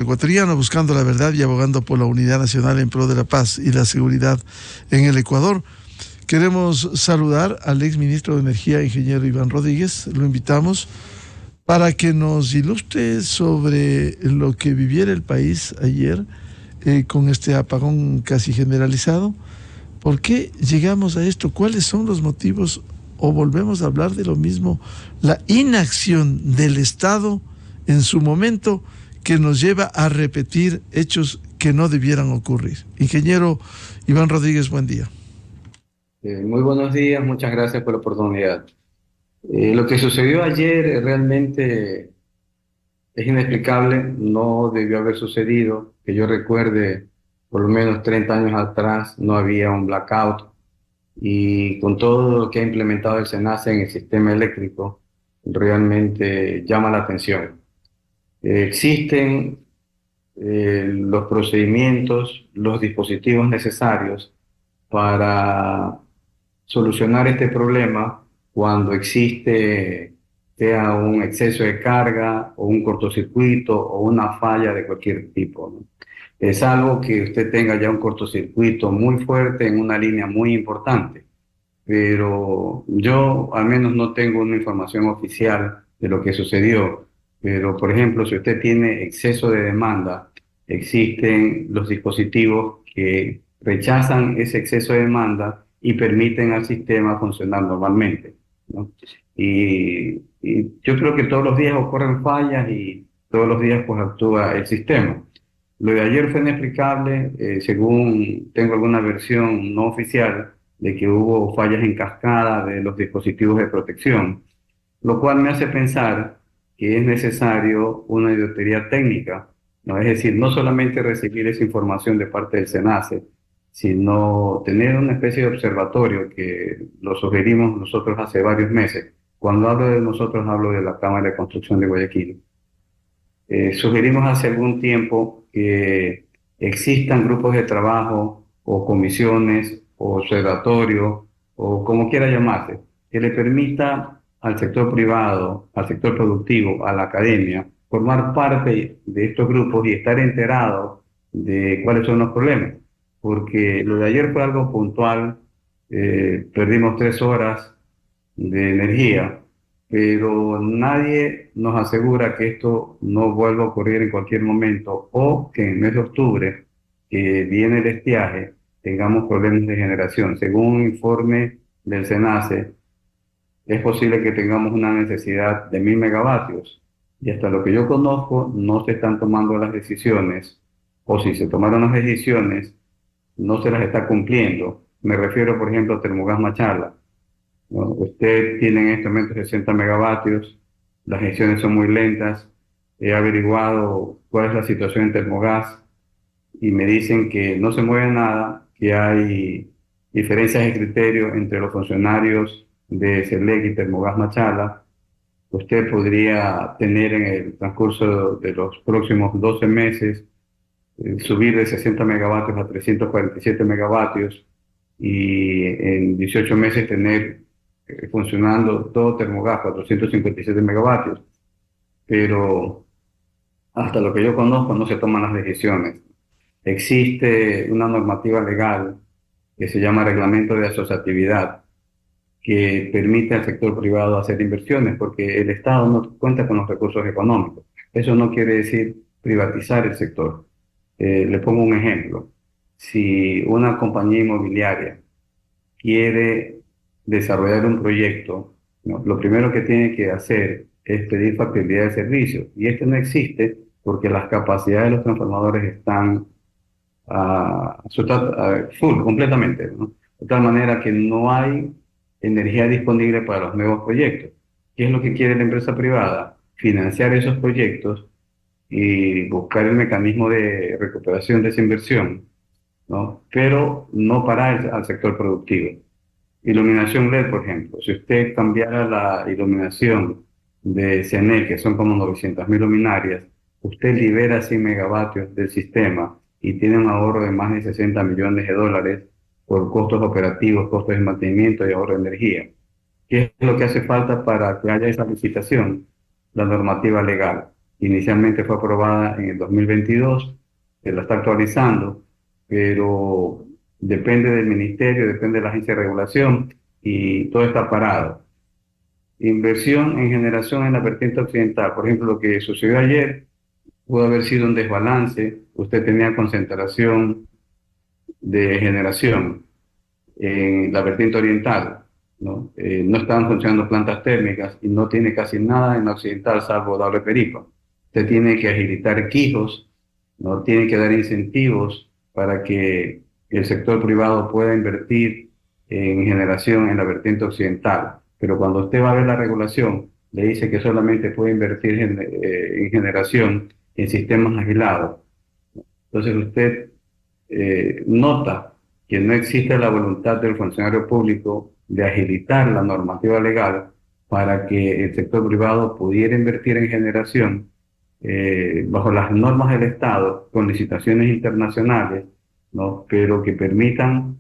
ecuatoriano, buscando la verdad y abogando por la unidad nacional en pro de la paz y la seguridad en el Ecuador. Queremos saludar al exministro de Energía, ingeniero Iván Rodríguez. Lo invitamos para que nos ilustre sobre lo que viviera el país ayer con este apagón casi generalizado. ¿Por qué llegamos a esto? ¿Cuáles son los motivos? ¿O volvemos a hablar de lo mismo? La inacción del Estado en su momento que nos lleva a repetir hechos que no debieran ocurrir. Ingeniero Iván Rodríguez, buen día. Muy buenos días, muchas gracias por la oportunidad. Lo que sucedió ayer realmente es inexplicable, no debió haber sucedido. Que yo recuerde, por lo menos 30 años atrás no había un blackout, y con todo lo que ha implementado el SENACE en el sistema eléctrico, realmente llama la atención. Existen los procedimientos, los dispositivos necesarios para solucionar este problema cuando existe, sea un exceso de carga o un cortocircuito o una falla de cualquier tipo, ¿no? Es algo que usted tenga ya un cortocircuito muy fuerte en una línea muy importante, pero yo al menos no tengo una información oficial de lo que sucedió. Pero, por ejemplo, si usted tiene exceso de demanda, existen los dispositivos que rechazan ese exceso de demanda y permiten al sistema funcionar normalmente, ¿no? Y yo creo que todos los días ocurren fallas y todos los días pues actúa el sistema. Lo de ayer fue inexplicable, según tengo alguna versión no oficial, de que hubo fallas en cascada de los dispositivos de protección, lo cual me hace pensar que es necesario una auditoría técnica, ¿no? Es decir, no solamente recibir esa información de parte del SENACE, sino tener una especie de observatorio que lo sugerimos nosotros hace varios meses. Cuando hablo de nosotros, hablo de la Cámara de Construcción de Guayaquil. Sugerimos hace algún tiempo que existan grupos de trabajo o comisiones o observatorios o como quiera llamarse, que le permita al sector privado, al sector productivo, a la academia, formar parte de estos grupos y estar enterado de cuáles son los problemas. Porque lo de ayer fue algo puntual, perdimos 3 horas de energía, pero nadie nos asegura que esto no vuelva a ocurrir en cualquier momento o que en el mes de octubre, que viene el estiaje, tengamos problemas de generación. Según un informe del SENACE, es posible que tengamos una necesidad de 1000 megavatios, y hasta lo que yo conozco no se están tomando las decisiones, o si se tomaron las decisiones, no se las está cumpliendo. Me refiero, por ejemplo, a Termogas Machala, ¿no? Usted tiene en este momento 60 megavatios, las gestiones son muy lentas. He averiguado cuál es la situación en Termogas y me dicen que no se mueve nada, que hay diferencias de criterio entre los funcionarios de CELEC y Termogas Machala. Usted podría tener en el transcurso de los próximos 12 meses subir de 60 megavatios a 347 megavatios y en 18 meses tener funcionando todo Termogas, 457 megavatios, pero hasta lo que yo conozco no se toman las decisiones. Existe una normativa legal que se llama Reglamento de Asociatividad, que permite al sector privado hacer inversiones, porque el Estado no cuenta con los recursos económicos. Eso no quiere decir privatizar el sector. Le pongo un ejemplo. Si una compañía inmobiliaria quiere desarrollar un proyecto, ¿no?, lo primero que tiene que hacer es pedir factibilidad de servicio, y este no existe porque las capacidades de los transformadores están full, completamente, ¿no? De tal manera que no hay energía disponible para los nuevos proyectos. ¿Qué es lo que quiere la empresa privada? Financiar esos proyectos y buscar el mecanismo de recuperación de esa inversión, ¿no? Pero no para al sector productivo. Iluminación LED, por ejemplo. Si usted cambiara la iluminación de CENEL, que son como 900.000 luminarias, usted libera 100 megavatios del sistema y tiene un ahorro de más de 60 millones de dólares por costos operativos, costos de mantenimiento y ahorro de energía. ¿Qué es lo que hace falta para que haya esa licitación? La normativa legal. Inicialmente fue aprobada en el 2022, se la está actualizando, pero depende del ministerio, depende de la agencia de regulación y todo está parado. Inversión en generación en la vertiente occidental. Por ejemplo, lo que sucedió ayer pudo haber sido un desbalance. Usted tenía concentración de generación en la vertiente oriental, ¿no? No estaban funcionando plantas térmicas y no tiene casi nada en la occidental salvo doble perico. Usted tiene que agilitar quijos, ¿no? Tiene que dar incentivos para que el sector privado pueda invertir en generación en la vertiente occidental. Pero cuando usted va a ver la regulación, le dice que solamente puede invertir en generación en sistemas aislados. Entonces usted nota que no existe la voluntad del funcionario público de agilitar la normativa legal para que el sector privado pudiera invertir en generación bajo las normas del Estado, con licitaciones internacionales, ¿no? Pero que permitan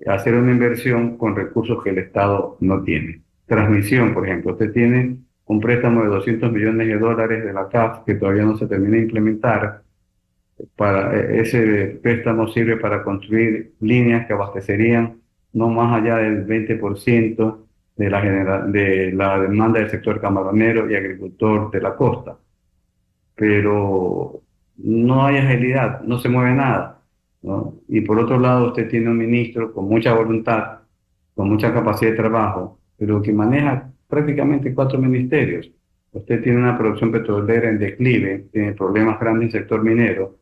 hacer una inversión con recursos que el Estado no tiene. Transmisión, por ejemplo, usted tiene un préstamo de $200 millones de la CAF que todavía no se termina de implementar. Ese préstamo sirve para construir líneas que abastecerían no más allá del 20% de la demanda del sector camaronero y agricultor de la costa. Pero no hay agilidad, no se mueve nada, ¿no? Y por otro lado, usted tiene un ministro con mucha voluntad, con mucha capacidad de trabajo, pero que maneja prácticamente 4 ministerios. Usted tiene una producción petrolera en declive, tiene problemas grandes en el sector minero,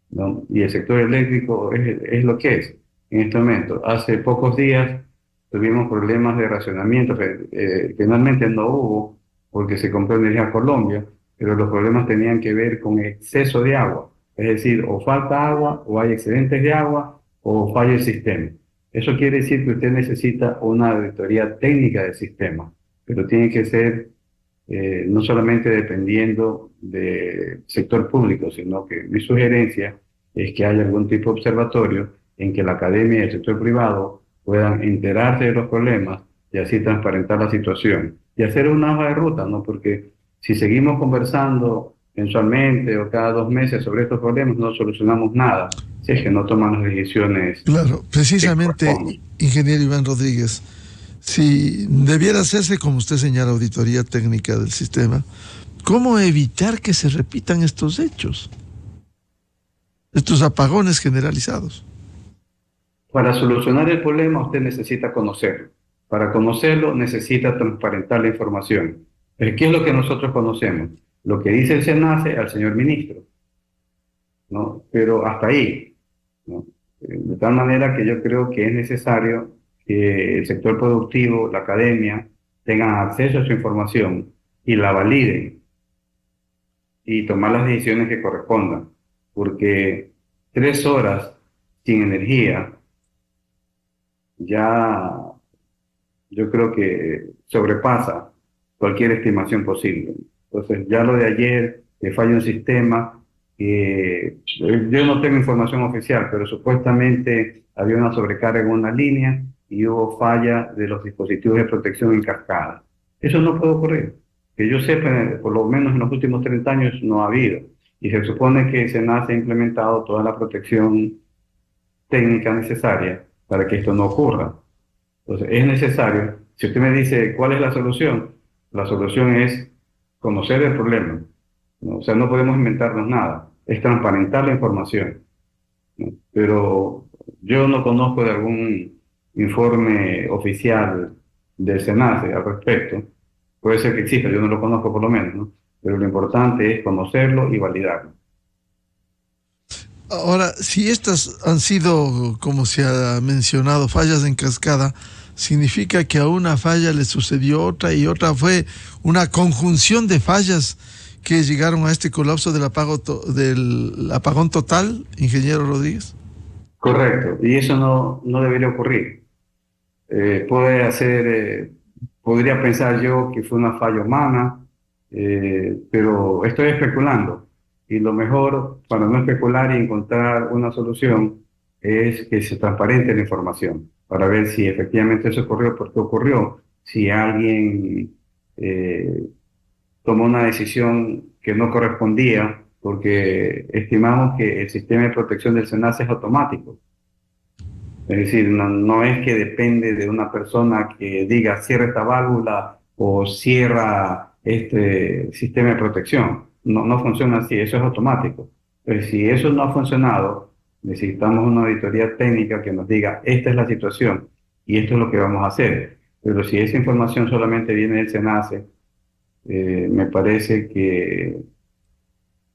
¿no? Y el sector eléctrico es lo que es en este momento. Hace pocos días tuvimos problemas de racionamiento, finalmente no hubo porque se compró energía a Colombia, pero los problemas tenían que ver con exceso de agua, es decir, o falta agua, o hay excedentes de agua, o falla el sistema. Eso quiere decir que usted necesita una auditoría técnica del sistema, pero tiene que ser no solamente dependiendo del sector público, sino que mi sugerencia es que haya algún tipo de observatorio en que la academia y el sector privado puedan enterarse de los problemas y así transparentar la situación y hacer una hoja de ruta, ¿no? Porque si seguimos conversando mensualmente o cada 2 meses sobre estos problemas, no solucionamos nada si es que no toman las decisiones Claro, que precisamente, corresponden. ingeniero Iván Rodríguez, si debiera hacerse, como usted señala, auditoría técnica del sistema, ¿cómo evitar que se repitan estos hechos, estos apagones generalizados? Para solucionar el problema usted necesita conocerlo. Para conocerlo necesita transparentar la información. ¿Qué es lo que nosotros conocemos? Lo que dice el SENACE al señor ministro, ¿no? Pero hasta ahí, ¿no? De tal manera que yo creo que es necesario que el sector productivo, la academia, tengan acceso a su información y la validen y tomar las decisiones que correspondan. Porque 3 horas sin energía ya yo creo que sobrepasa cualquier estimación posible. Entonces, ya lo de ayer, que falla un sistema, yo no tengo información oficial, pero supuestamente había una sobrecarga en una línea y hubo falla de los dispositivos de protección en cascada. Eso no puede ocurrir. Que yo sepa, por lo menos en los últimos 30 años no ha habido. Y se supone que SENACE ha implementado toda la protección técnica necesaria para que esto no ocurra. Entonces, es necesario, si usted me dice cuál es la solución es conocer el problema, ¿no? O sea, no podemos inventarnos nada, es transparentar la información, ¿no? Pero yo no conozco de algún informe oficial del SENACE al respecto, puede ser que exista, yo no lo conozco por lo menos, ¿no? Pero lo importante es conocerlo y validarlo. Ahora, si estas han sido, como se ha mencionado, fallas en cascada, significa que a una falla le sucedió otra y otra fue una conjunción de fallas que llegaron a este colapso del apagón total, ingeniero Rodríguez. Correcto, y eso no debería ocurrir. Puede hacer, podría pensar yo que fue una falla humana, pero estoy especulando. Y lo mejor para no especular y encontrar una solución es que se transparente la información para ver si efectivamente eso ocurrió, por qué ocurrió, si alguien tomó una decisión que no correspondía porque estimamos que el sistema de protección del SENACE es automático. Es decir, no es que depende de una persona que diga cierra esta válvula o cierra este sistema de protección. No funciona así, eso es automático. Pero si eso no ha funcionado, necesitamos una auditoría técnica que nos diga esta es la situación y esto es lo que vamos a hacer. Pero si esa información solamente viene del SENACE, me parece que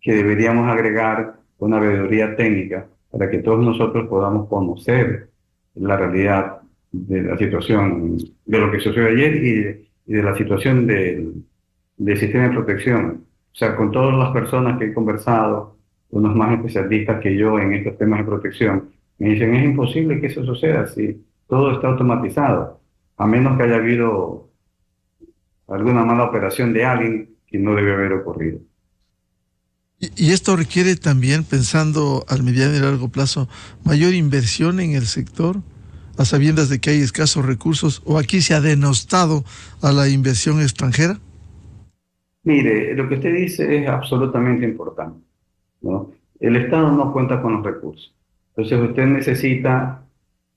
deberíamos agregar una veeduría técnica para que todos nosotros podamos conocer la realidad de la situación, de lo que sucedió ayer y de la situación del sistema de protección. O sea, con todas las personas que he conversado, unos más especialistas que yo en estos temas de protección, me dicen, es imposible que eso suceda si todo está automatizado, a menos que haya habido alguna mala operación de alguien que no debe haber ocurrido. Y esto requiere también, pensando al mediano y largo plazo, mayor inversión en el sector, a sabiendas de que hay escasos recursos, o aquí se ha denostado a la inversión extranjera. Mire, lo que usted dice es absolutamente importante, ¿no? El Estado no cuenta con los recursos. Entonces usted necesita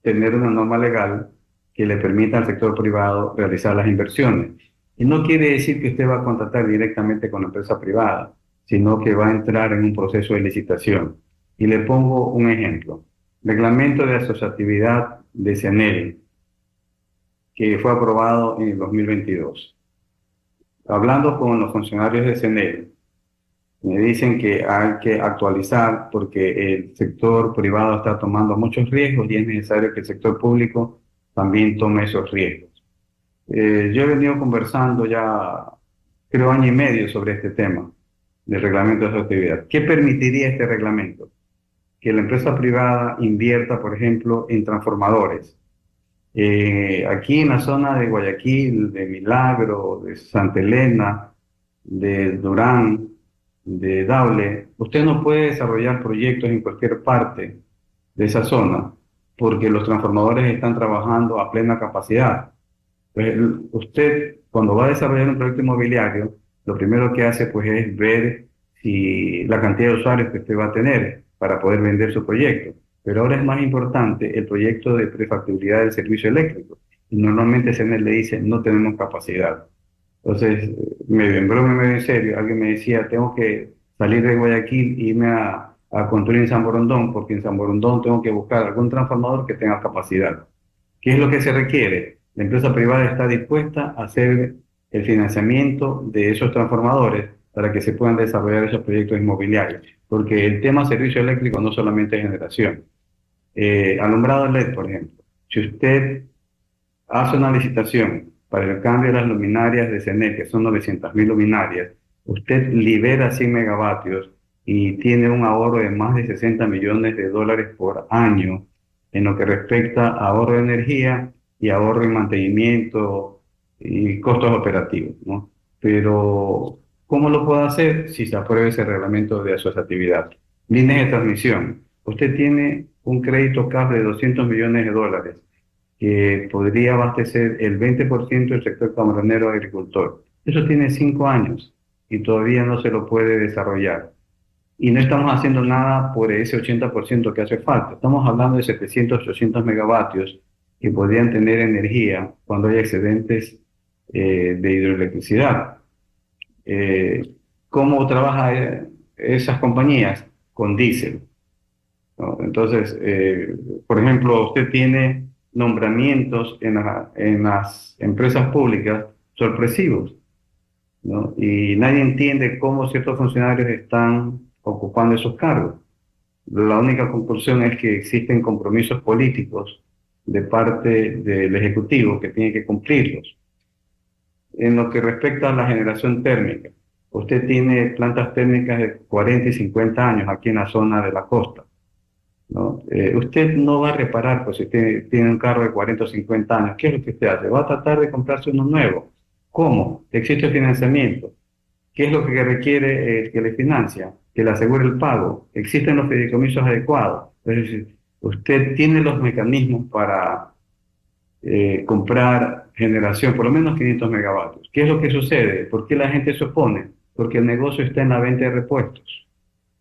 tener una norma legal que le permita al sector privado realizar las inversiones. Y no quiere decir que usted va a contratar directamente con la empresa privada, sino que va a entrar en un proceso de licitación. Y le pongo un ejemplo. Reglamento de asociatividad de CENEL, que fue aprobado en el 2022. Hablando con los funcionarios de CENEL, me dicen que hay que actualizar porque el sector privado está tomando muchos riesgos y es necesario que el sector público también tome esos riesgos. Yo he venido conversando ya, creo, año y medio sobre este tema del reglamento de asociatividad. ¿Qué permitiría este reglamento? Que la empresa privada invierta, por ejemplo, en transformadores. Aquí en la zona de Guayaquil, de Milagro, de Santa Elena, de Durán, de Daule, usted no puede desarrollar proyectos en cualquier parte de esa zona porque los transformadores están trabajando a plena capacidad. Entonces, usted, cuando va a desarrollar un proyecto inmobiliario, lo primero que hace pues es ver si la cantidad de usuarios que usted va a tener para poder vender su proyecto. Pero ahora es más importante el proyecto de prefactibilidad del servicio eléctrico. Y normalmente CENEL le dice, no tenemos capacidad. Entonces, medio en broma, medio en serio, alguien me decía, tengo que salir de Guayaquil e irme a construir en San Borondón, porque en San Borondón tengo que buscar algún transformador que tenga capacidad. ¿Qué es lo que se requiere? La empresa privada está dispuesta a hacer el financiamiento de esos transformadores para que se puedan desarrollar esos proyectos inmobiliarios. Porque el tema servicio eléctrico no solamente es generación. Alumbrado LED, por ejemplo. Si usted hace una licitación para el cambio de las luminarias de CENEL, que son 900.000 luminarias, usted libera 100 megavatios y tiene un ahorro de más de 60 millones de dólares por año en lo que respecta a ahorro de energía y ahorro en mantenimiento y costos operativos, ¿no? Pero, ¿cómo lo puede hacer? Si se aprueba ese reglamento de asociatividad. Líneas de transmisión. Usted tiene un crédito CAF de 200 millones de dólares que podría abastecer el 20% del sector camaronero agricultor. Eso tiene 5 años y todavía no se lo puede desarrollar. Y no estamos haciendo nada por ese 80% que hace falta. Estamos hablando de 700, 800 megavatios que podrían tener energía cuando hay excedentes de hidroelectricidad. ¿Cómo trabajan esas compañías? Con diésel, ¿no? Entonces, por ejemplo, usted tiene nombramientos en las empresas públicas sorpresivos, ¿no? Y nadie entiende cómo ciertos funcionarios están ocupando esos cargos. La única conclusión es que existen compromisos políticos de parte del Ejecutivo que tiene que cumplirlos. En lo que respecta a la generación térmica, usted tiene plantas térmicas de 40 y 50 años aquí en la zona de la costa, ¿no? Usted no va a reparar, pues si usted tiene un carro de 40 o 50 años, ¿qué es lo que usted hace? Va a tratar de comprarse uno nuevo. ¿Cómo? Existe financiamiento. ¿Qué es lo que requiere el que le financia? Que le asegure el pago. Existen los fideicomisos adecuados. Es decir, usted tiene los mecanismos para comprar generación, por lo menos 500 megavatios. ¿Qué es lo que sucede? ¿Por qué la gente se opone? porque el negocio está en la venta de repuestos.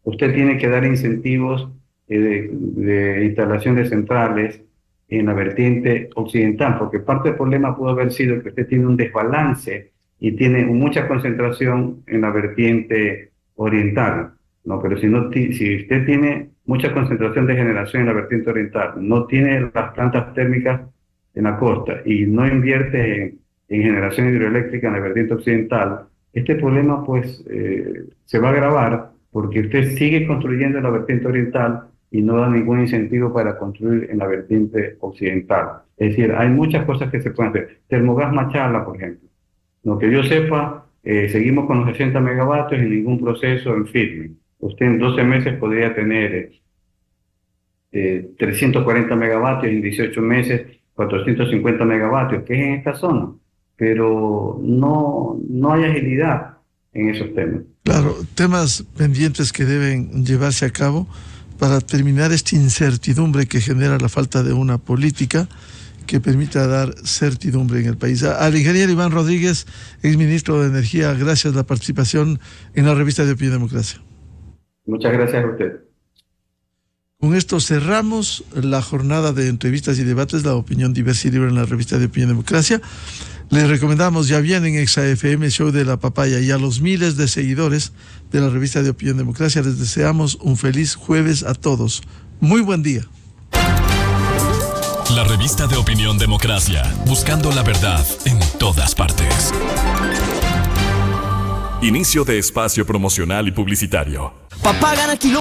Usted tiene que dar incentivos de instalación de centrales en la vertiente occidental, porque parte del problema pudo haber sido que usted tiene un desbalance y tiene mucha concentración en la vertiente oriental, ¿no? Pero si usted tiene mucha concentración de generación en la vertiente oriental, no tiene las plantas térmicas en la costa y no invierte en generación hidroeléctrica en la vertiente occidental, este problema pues se va a agravar porque usted sigue construyendo en la vertiente oriental y no da ningún incentivo para construir en la vertiente occidental. Es decir, hay muchas cosas que se pueden hacer. Termogas Machala, por ejemplo. Lo que yo sepa, seguimos con los 60 megavatios y ningún proceso en firme. Usted en 12 meses podría tener 340 megavatios, en 18 meses 450 megavatios, que es en esta zona. Pero no hay agilidad en esos temas. Claro, temas pendientes que deben llevarse a cabo para terminar esta incertidumbre que genera la falta de una política que permita dar certidumbre en el país. Al ingeniero Iván Rodríguez, exministro de Energía, gracias por la participación en la revista de Opinión Democracia. Muchas gracias a usted. Con esto cerramos la jornada de entrevistas y debates, la opinión diversa y libre en la revista de Opinión Democracia. Les recomendamos, ya vienen en ExaFM, Show de la Papaya, y a los miles de seguidores de la revista de Opinión Democracia les deseamos un feliz jueves a todos. Muy buen día. La revista de Opinión Democracia, buscando la verdad en todas partes. Inicio de espacio promocional y publicitario. Papá gana